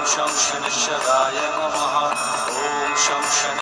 शं शनिश्चराय नमः। ओम शं शनि।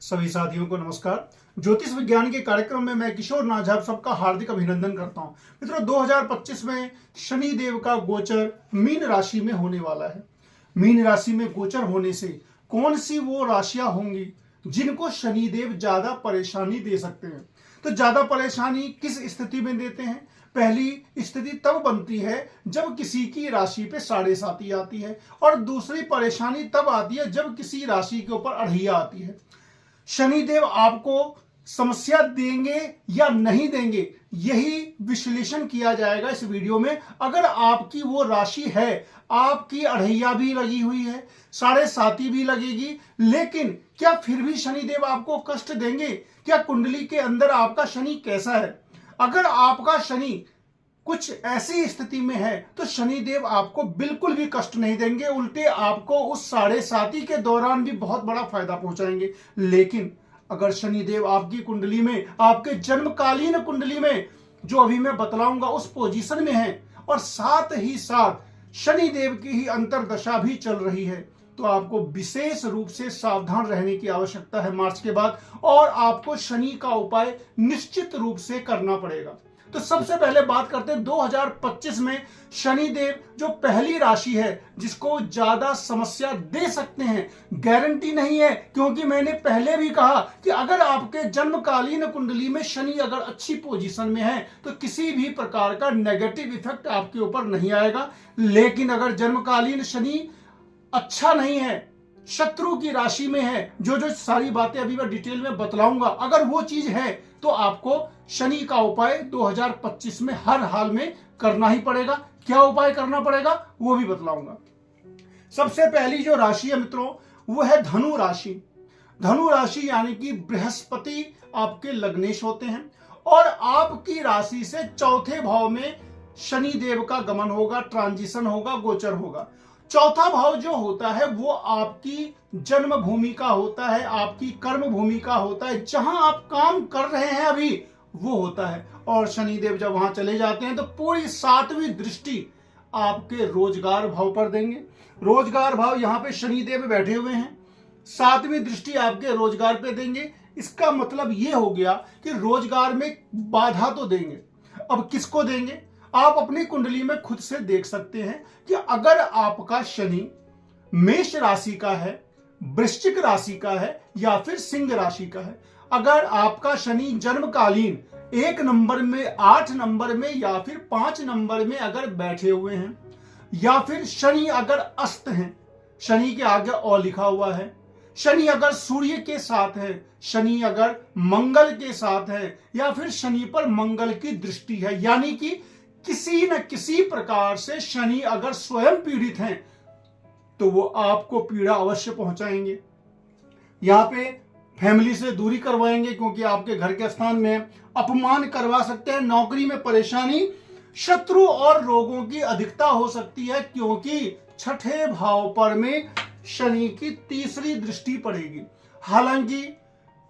सभी साथियों को नमस्कार। ज्योतिष विज्ञान के कार्यक्रम में मैं किशोर नाझा आप सबका हार्दिक अभिनंदन करता हूं। मित्रों, 2025 में शनि देव का गोचर मीन राशि में होने वाला है। मीन राशि में गोचर होने से कौन सी वो राशियां होंगी जिनको शनि देव ज्यादा परेशानी दे सकते हैं। तो ज्यादा परेशानी किस स्थिति में देते हैं? पहली स्थिति तब बनती है जब किसी की राशि पे 7.5 आती है, और दूसरी परेशानी तब आती है जब किसी राशि के ऊपर अढ़ैया आती है। शनिदेव आपको समस्या देंगे या नहीं देंगे, यही विश्लेषण किया जाएगा इस वीडियो में। अगर आपकी वो राशि है, आपकी अढ़ैया भी लगी हुई है, 7.5 भी लगेगी, लेकिन क्या फिर भी शनिदेव आपको कष्ट देंगे? क्या कुंडली के अंदर आपका शनि कैसा है? अगर आपका शनि कुछ ऐसी स्थिति में है तो शनिदेव आपको बिल्कुल भी कष्ट नहीं देंगे, उल्टे आपको उस 7.5 के दौरान भी बहुत बड़ा फायदा पहुंचाएंगे। लेकिन अगर शनिदेव आपकी कुंडली में, आपके जन्मकालीन कुंडली में, जो अभी मैं बतलाऊंगा उस पोजीशन में है, और साथ ही साथ शनिदेव की ही अंतरदशा भी चल रही है, तो आपको विशेष रूप से सावधान रहने की आवश्यकता है मार्च के बाद, और आपको शनि का उपाय निश्चित रूप से करना पड़ेगा। तो सबसे पहले बात करते हैं 2025 में शनिदेव जो पहली राशि है जिसको ज्यादा समस्या दे सकते हैं। गारंटी नहीं है, क्योंकि मैंने पहले भी कहा कि अगर आपके जन्मकालीन कुंडली में शनि अगर अच्छी पोजीशन में है तो किसी भी प्रकार का नेगेटिव इफेक्ट आपके ऊपर नहीं आएगा। लेकिन अगर जन्मकालीन शनि अच्छा नहीं है, शत्रु की राशि में है, जो सारी बातें अभी मैं डिटेल में बतलाऊंगा, अगर वो चीज है तो आपको शनि का उपाय 2025 में हर हाल में करना ही पड़ेगा। क्या उपाय करना पड़ेगा वो भी बतलाऊंगा। सबसे पहली जो राशि है मित्रों, वो है धनु राशि। धनु राशि यानी कि बृहस्पति आपके लग्नेश होते हैं, और आपकी राशि से चौथे भाव में शनि देव का गमन होगा, ट्रांजिशन होगा, गोचर होगा। चौथा भाव जो होता है वो आपकी जन्म भूमि का होता है, आपकी कर्म भूमि का होता है, जहां आप काम कर रहे हैं अभी वो होता है। और शनिदेव जब वहां चले जाते हैं तो पूरी 7वीं दृष्टि आपके रोजगार भाव पर देंगे। रोजगार भाव यहां पे शनिदेव बैठे हुए हैं, 7वीं दृष्टि आपके रोजगार पे देंगे। इसका मतलब ये हो गया कि रोजगार में बाधा तो देंगे। अब किसको देंगे? आप अपनी कुंडली में खुद से देख सकते हैं कि अगर आपका शनि मेष राशि का है, वृश्चिक राशि का है, या फिर सिंह राशि का है, अगर आपका शनि जन्मकालीन 1 नंबर में, 8 नंबर में, या फिर 5 नंबर में अगर बैठे हुए हैं, या फिर शनि अगर अस्त हैं, शनि के आगे और लिखा हुआ है, शनि अगर सूर्य के साथ है, शनि अगर मंगल के साथ है, या फिर शनि पर मंगल की दृष्टि है, यानी कि किसी न किसी प्रकार से शनि अगर स्वयं पीड़ित हैं तो वो आपको पीड़ा अवश्य पहुंचाएंगे। यहां पे फैमिली से दूरी करवाएंगे, क्योंकि आपके घर के स्थान में अपमान करवा सकते हैं। नौकरी में परेशानी, शत्रु और रोगों की अधिकता हो सकती है, क्योंकि छठे भाव पर में शनि की तीसरी दृष्टि पड़ेगी। हालांकि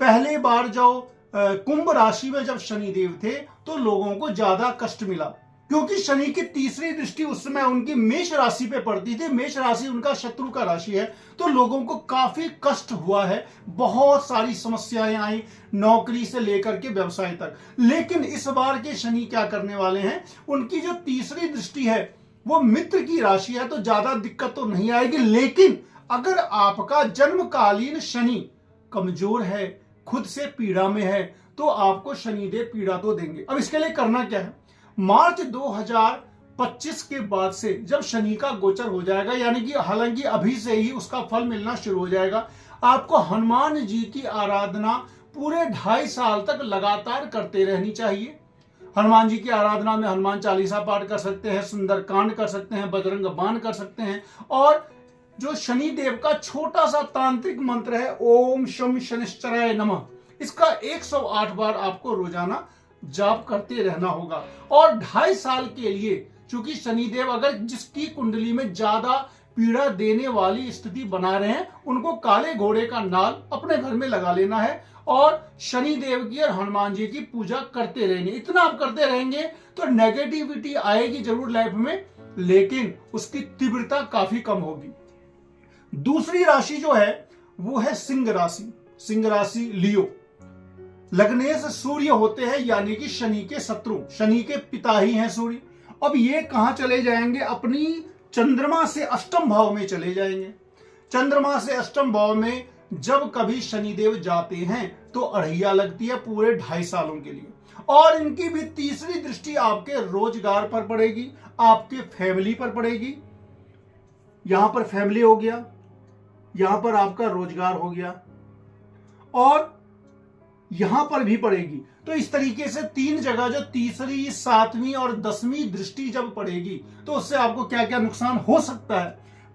पहली बार जो कुंभ राशि में जब शनिदेव थे तो लोगों को ज्यादा कष्ट मिला, क्योंकि शनि की तीसरी दृष्टि उस समय उनकी मेष राशि पे पड़ती थी। मेष राशि उनका शत्रु का राशि है, तो लोगों को काफी कष्ट हुआ है, बहुत सारी समस्याएं आई, नौकरी से लेकर के व्यवसाय तक। लेकिन इस बार के शनि क्या करने वाले हैं, उनकी जो तीसरी दृष्टि है वो मित्र की राशि है, तो ज्यादा दिक्कत तो नहीं आएगी। लेकिन अगर आपका जन्मकालीन शनि कमजोर है, खुद से पीड़ा में है, तो आपको शनिदेव पीड़ा तो देंगे। अब इसके लिए करना क्या है? मार्च 2025 के बाद से जब शनि का गोचर हो जाएगा, यानी कि हालांकि अभी से ही उसका फल मिलना शुरू हो जाएगा, आपको हनुमान जी की आराधना पूरे 2.5 साल तक लगातार करते रहनी चाहिए। हनुमान जी की आराधना में हनुमान चालीसा पाठ कर सकते हैं, सुंदरकांड कर सकते हैं, बजरंग बाण कर सकते हैं, और जो शनि देव का छोटा सा तांत्रिक मंत्र है ओम शम शनिश्चराय नमः, इसका 108 बार आपको रोजाना जाप करते रहना होगा। और 2.5 साल के लिए, चूंकि शनिदेव अगर जिसकी कुंडली में ज्यादा पीड़ा देने वाली स्थिति बना रहे हैं, उनको काले घोड़े का नाल अपने घर में लगा लेना है, और शनिदेव की और हनुमान जी की पूजा करते रहेंगे। इतना आप करते रहेंगे तो नेगेटिविटी आएगी जरूर लाइफ में, लेकिन उसकी तीव्रता काफी कम होगी। दूसरी राशि जो है वो है सिंह राशि। सिंह राशि लियो, लग्नेश सूर्य होते हैं, यानी कि शनि के शत्रु, शनि के पिता ही हैं सूर्य। अब ये कहां चले जाएंगे? अपनी चंद्रमा से अष्टम भाव में चले जाएंगे। चंद्रमा से अष्टम भाव में जब कभी शनिदेव जाते हैं तो अढ़ैया लगती है पूरे 2.5 सालों के लिए। और इनकी भी तीसरी दृष्टि आपके रोजगार पर पड़ेगी, आपके फैमिली पर पड़ेगी। यहां पर फैमिली हो गया, यहां पर आपका रोजगार हो गया, और यहां पर भी पड़ेगी। तो इस तरीके से 3 जगह जो तीसरी, 7वीं और 10वीं दृष्टि जब पड़ेगी तो उससे आपको क्या क्या नुकसान हो सकता है।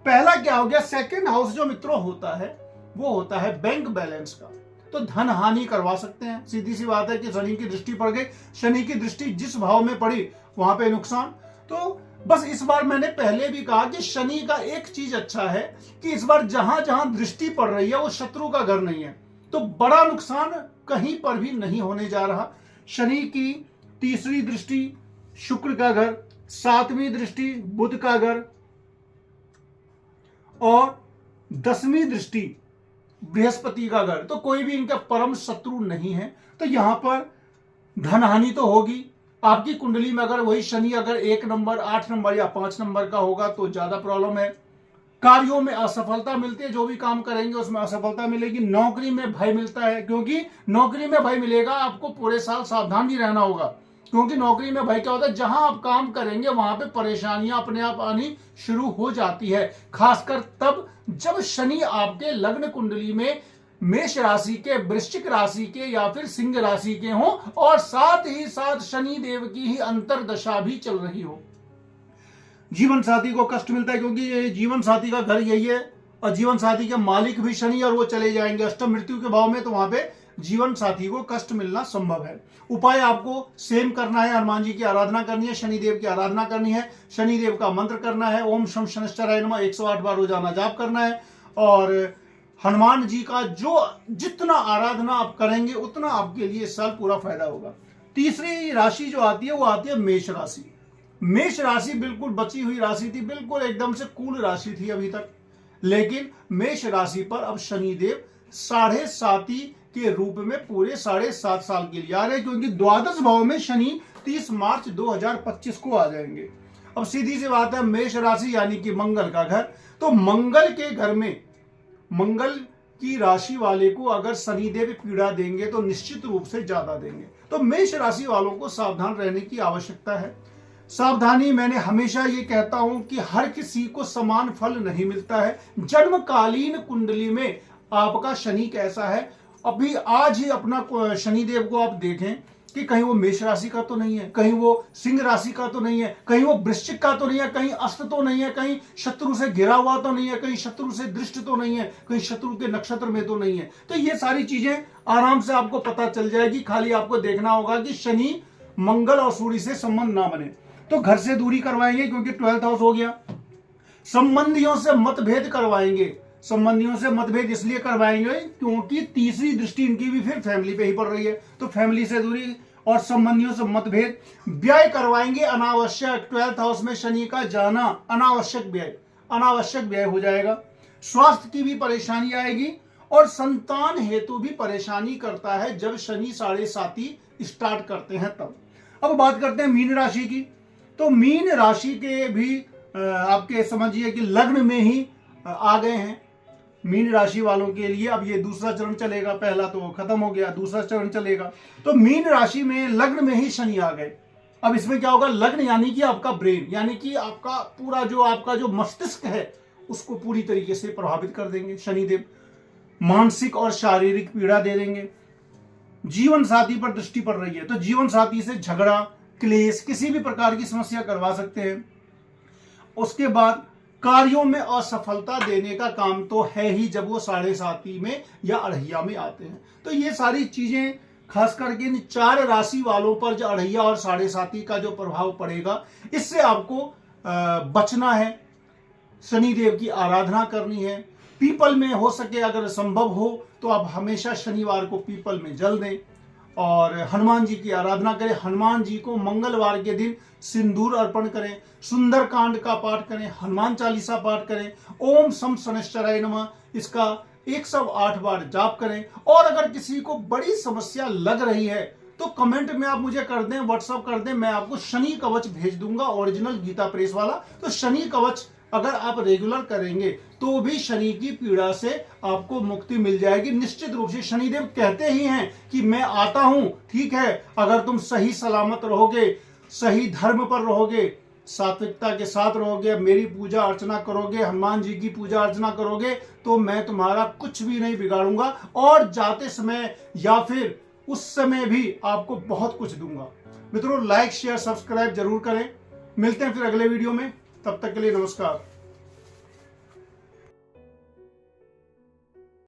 पहला क्या हो गया? सेकंड हाउस जो मित्रों होता है वो होता है बैंक बैलेंस का, तो धन हानि करवा सकते हैं। सीधी सी बात है कि शनि की दृष्टि पड़ गई, शनि की दृष्टि जिस भाव में पड़ी वहां पे नुकसान। तो बस इस बार मैंने पहले भी कहा कि शनि का एक चीज अच्छा है कि इस बार जहां जहां दृष्टि पड़ रही है वो शत्रु का घर नहीं है, तो बड़ा नुकसान कहीं पर भी नहीं होने जा रहा। शनि की तीसरी दृष्टि शुक्र का घर, 7वीं दृष्टि बुध का घर, और 10वीं दृष्टि बृहस्पति का घर, तो कोई भी इनका परम शत्रु नहीं है। तो यहां पर धन हानि तो होगी। आपकी कुंडली में अगर वही शनि अगर 1 नंबर, 8 नंबर या 5 नंबर का होगा तो ज्यादा प्रॉब्लम है। कार्यों में असफलता मिलती है, जो भी काम करेंगे उसमें असफलता मिलेगी। नौकरी में भय मिलता है, क्योंकि नौकरी में भय मिलेगा, आपको पूरे साल सावधान भी रहना होगा, क्योंकि नौकरी में भय क्या होता है? जहां आप काम करेंगे वहां पे परेशानियां अपने आप आनी शुरू हो जाती है, खासकर तब जब शनि आपके लग्न कुंडली में मेष राशि के, वृश्चिक राशि के या फिर सिंह राशि के हों, और साथ ही साथ शनि देव की ही अंतरदशा भी चल रही हो। जीवन साथी को कष्ट मिलता है, क्योंकि ये जीवन साथी का घर यही है, और जीवन साथी के मालिक भी शनि, और वो चले जाएंगे अष्टम मृत्यु के भाव में, तो वहां पे जीवन साथी को कष्ट मिलना संभव है। उपाय आपको सेम करना है, हनुमान जी की आराधना करनी है, शनिदेव की आराधना करनी है, शनिदेव का मंत्र करना है, ओम शम शनिश्चराय नमः 108 बार रोजाना जाप करना है, और हनुमान जी का जो जितना आराधना आप करेंगे उतना आपके लिए इस साल पूरा फायदा होगा। तीसरी राशि जो आती है वो आती है मेष राशि। मेष राशि बिल्कुल बची हुई राशि थी, बिल्कुल एकदम से कूल राशि थी अभी तक, लेकिन मेष राशि पर अब शनिदेव 7.5 के रूप में पूरे 7.5 साल के लिए आ रहे हैं, क्योंकि द्वादश भाव में शनि 30 मार्च 2025 को आ जाएंगे। अब सीधी सी बात है, मेष राशि यानी कि मंगल का घर, तो मंगल के घर में, मंगल की राशि वाले को अगर शनिदेव पीड़ा देंगे तो निश्चित रूप से ज्यादा देंगे। तो मेष राशि वालों को सावधान रहने की आवश्यकता है। सावधानी, मैंने हमेशा ये कहता हूं कि हर किसी को समान फल नहीं मिलता है। जन्मकालीन कुंडली में आपका शनि कैसा है, अभी आज ही अपना शनिदेव को आप देखें कि कहीं वो मेष राशि का तो नहीं है, कहीं वो सिंह राशि का तो नहीं है, कहीं वो वृश्चिक का तो नहीं है, कहीं अस्त तो नहीं है, कहीं शत्रु से घिरा हुआ तो नहीं है, कहीं शत्रु से दृष्ट तो नहीं है, कहीं शत्रु के नक्षत्र में तो नहीं है। तो ये सारी चीजें आराम से आपको पता चल जाएगी, खाली आपको देखना होगा कि शनि मंगल और सूर्य से संबंध ना बने। तो घर से दूरी करवाएंगे, क्योंकि 12th हाउस हो गया। संबंधियों से मतभेद करवाएंगे, संबंधियों से मतभेद इसलिए करवाएंगे क्योंकि तीसरी दृष्टि इनकी भी फिर फैमिली पे ही पड़ रही है, तो फैमिली से दूरी और संबंधियों से मतभेद। व्यय करवाएंगे अनावश्यक, 12th हाउस में शनि का जाना अनावश्यक व्यय हो जाएगा। स्वास्थ्य की भी परेशानी आएगी, और संतान हेतु भी परेशानी करता है जब शनि 7.5 स्टार्ट करते हैं तब। अब बात करते हैं मीन राशि की। तो मीन राशि के भी आपके समझिए कि लग्न में ही आ गए हैं मीन राशि वालों के लिए। अब ये दूसरा चरण चलेगा, पहला तो खत्म हो गया, दूसरा चरण चलेगा। तो मीन राशि में लग्न में ही शनि आ गए। अब इसमें क्या होगा? लग्न यानी कि आपका ब्रेन, यानी कि आपका पूरा जो आपका जो मस्तिष्क है उसको पूरी तरीके से प्रभावित कर देंगे शनिदेव। मानसिक और शारीरिक पीड़ा दे देंगे। जीवन साथी पर दृष्टि पड़ रही है, तो जीवन साथी से झगड़ा, क्लेश, किसी भी प्रकार की समस्या करवा सकते हैं। उसके बाद कार्यों में असफलता देने का काम तो है ही जब वो 7.5 में या अढ़ैया में आते हैं। तो ये सारी चीजें खास करके इन 4 राशि वालों पर जो अढ़ैया और 7.5 का जो प्रभाव पड़ेगा, इससे आपको बचना है। शनिदेव की आराधना करनी है। पीपल में हो सके, अगर संभव हो तो आप हमेशा शनिवार को पीपल में जल दें। और हनुमान जी की आराधना करें। हनुमान जी को मंगलवार के दिन सिंदूर अर्पण करें, सुंदरकांड का पाठ करें, हनुमान चालीसा पाठ करें, ओम सम शनैश्चराय नमः इसका 108 बार जाप करें। और अगर किसी को बड़ी समस्या लग रही है तो कमेंट में आप मुझे कर दें, व्हाट्सअप कर दें, मैं आपको शनि कवच भेज दूंगा, ओरिजिनल गीता प्रेस वाला। तो शनि कवच अगर आप रेगुलर करेंगे तो भी शनि की पीड़ा से आपको मुक्ति मिल जाएगी निश्चित रूप से। शनिदेव कहते ही हैं कि मैं आता हूं, ठीक है, अगर तुम सही सलामत रहोगे, सही धर्म पर रहोगे, सात्विकता के साथ रहोगे, मेरी पूजा अर्चना करोगे, हनुमान जी की पूजा अर्चना करोगे, तो मैं तुम्हारा कुछ भी नहीं बिगाड़ूंगा और जाते समय या फिर उस समय भी आपको बहुत कुछ दूंगा। मित्रों, लाइक शेयर सब्सक्राइब जरूर करें। मिलते हैं फिर अगले वीडियो में, तब तक के लिए नमस्कार।